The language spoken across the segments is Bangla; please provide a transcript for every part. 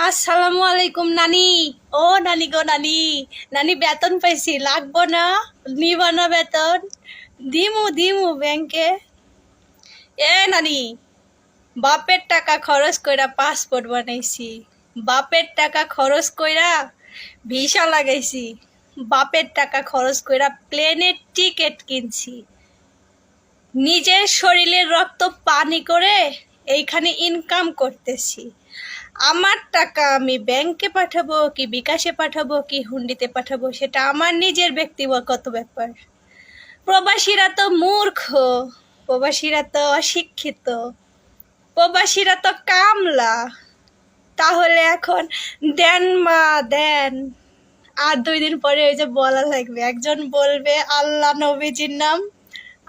আসসালামু আলাইকুম নানি। ও নানি গো নানি, নানি বেতন পাইছি, লাগবো না? নিবা না বেতন? দিমু দিমু ব্যাংকে। নানি, বাপের টাকা খরচ কইরা পাসপোর্ট বানাইছি, বাপের টাকা খরচ কইরা ভিসা লাগাইছি, বাপের টাকা খরচ কইরা প্লেনের টিকিট কিনছি, নিজের শরীরের রক্ত পানি করে এইখানে ইনকাম করতেছি। আমার টাকা আমি ব্যাংকে পাঠাবো কি বিকাশে পাঠাবো কি হুন্ডিতে পাঠাবো সেটা আমার নিজের ব্যক্তিগত ব্যাপার। প্রবাসীরা তো মূর্খ, প্রবাসীরা তো অশিক্ষিত, প্রবাসীরা তো কামলা। তাহলে এখন দেন মা দেন। আর 2 দিন পরে ওই যে বলা লাগবে, একজন বলবে আল্লাহ নবীজির নাম,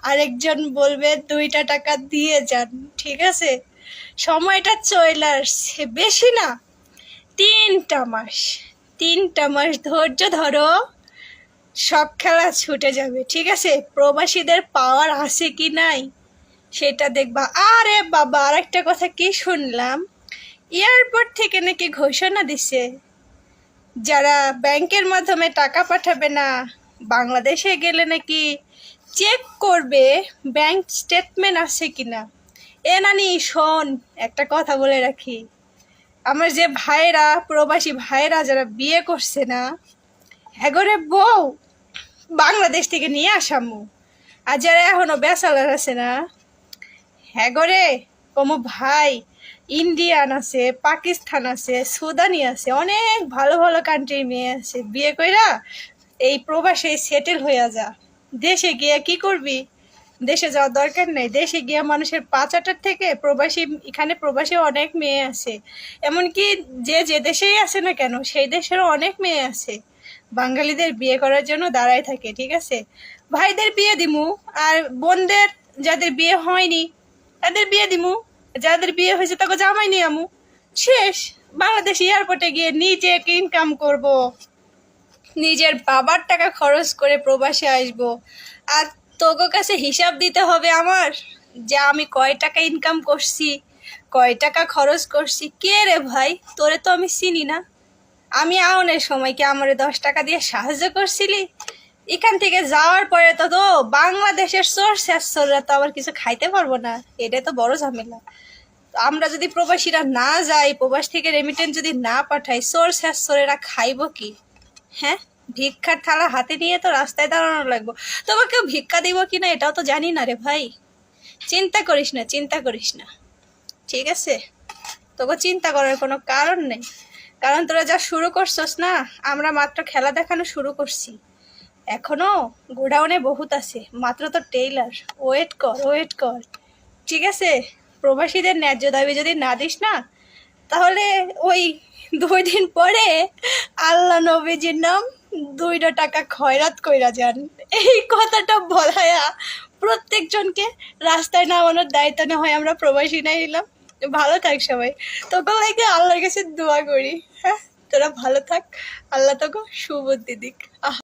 আরেকজন বলবে 2টা টাকা দিয়ে যান। ঠিক আছে, সময়টা চলে আসছে, বেশি না, 3টা মাস। 3টা মাস ধৈর্য ধরো, সব খেলা ছুটে যাবে। ঠিক আছে, প্রবাসীদের পাওয়ার আছে কি নাই সেটা দেখবা। আরে বাবা, আরেকটা কথা কি শুনলাম, এয়ারপোর্ট থেকে নাকি ঘোষণা দিছে যারা ব্যাংকের মাধ্যমে টাকা পাঠাবে না, বাংলাদেশে গেলে নাকি চেক করবে ব্যাংক স্টেটমেন্ট আছে কিনা। নানি শোন, একটা কথা বলে রাখি, আমার যে ভাইরা, প্রবাসী ভাইরা যারা বিয়ে করছে না, এগরে বউ বাংলাদেশ থেকে নিয়ে আসামু। আর যারা এখনো ব্যাচেলার আছে না, এগরে কমু ভাই, ইন্ডিয়ান আছে, পাকিস্তান আছে, সুদানি আছে, অনেক ভালো ভালো কান্ট্রির মেয়ে আছে, বিয়ে কইরা এই প্রবাসে সেটেল হইয়া যা। দেশে গিয়া কি করবি? দেশে যাওয়ার দরকার নেই, দেশে গিয়া মানুষের পাচাটার থেকে প্রবাসী, এখানে প্রবাসী অনেক মেয়ে আছে, এমনকি যে যে দেশেই আছে না কেন সেই দেশেরও অনেক মেয়ে আছে বাঙালিদের বিয়ে করার জন্য দাঁড়ায় থাকে। ঠিক আছে, ভাইদের বিয়ে দিমু, আর বোনদের যাদের বিয়ে হয়নি তাদের বিয়ে দিমু, যাদের বিয়ে হয়েছে তাকে জামাই নিয়ে আমু। শেষ। বাংলাদেশ এয়ারপোর্টে গিয়ে নিজে ইনকাম করব, নিজের বাবার টাকা খরচ করে প্রবাসে আসব, আর তোগো কাছে হিসাব দিতে হবে আমার যে আমি কয় টাকা ইনকাম করছি, কয় টাকা খরচ করছি। কে রে ভাই, তোরে তো আমি চিনি না। আমি আউনের সময় কি আমারে 10 টাকা দিয়ে সাহায্য করছিলি? এখান থেকে যাওয়ার পরে তো তো বাংলাদেশের সোর্স অ্যাসোররা তো আবার কিছু খাইতে পারবো না, এটা তো বড় ঝামেলা। তো আমরা যদি প্রবাসীরা না যাই, প্রবাস থেকে রেমিটেন্স যদি না পাঠাই, সোর্স অ্যাসোরেরা খাইব কি? হ্যাঁ, ভিক্ষার থালা হাতে নিয়ে তো রাস্তায় দাঁড়ানো লাগবো। তোমাকে কেউ ভিক্ষা দিব কিনা এটাও তো জানি না রে ভাই। চিন্তা করিস না, চিন্তা করিস না, ঠিক আছে? তোকে চিন্তা করার কোনো কারণ নেই, কারণ তোরা যা শুরু করছস না, আমরা মাত্র খেলা দেখানো শুরু করছি, এখনো গোডাউনে বহুত আছে, মাত্র তো টেইলার। ওয়েট কর, ওয়েট কর, ঠিক আছে? প্রবাসীদের ন্যায্য দাবি যদি না দিস না, তাহলে ওই 2 দিন পরে আল্লাহ নবীজির নাম 2টা টাকা খয়রাত কইরা যান, এই কথাটা বলায়া প্রত্যেকজনকে রাস্তায় নামানোর দায়িত্ব না হয় আমরা প্রবাসী না নিলাম। ভালো থাক সবাই, তোকে লাগে আল্লাহর কাছে দোয়া করি। হ্যাঁ, তোরা ভালো থাক, আল্লাহ তোকে সুবুদ্ধি দিক।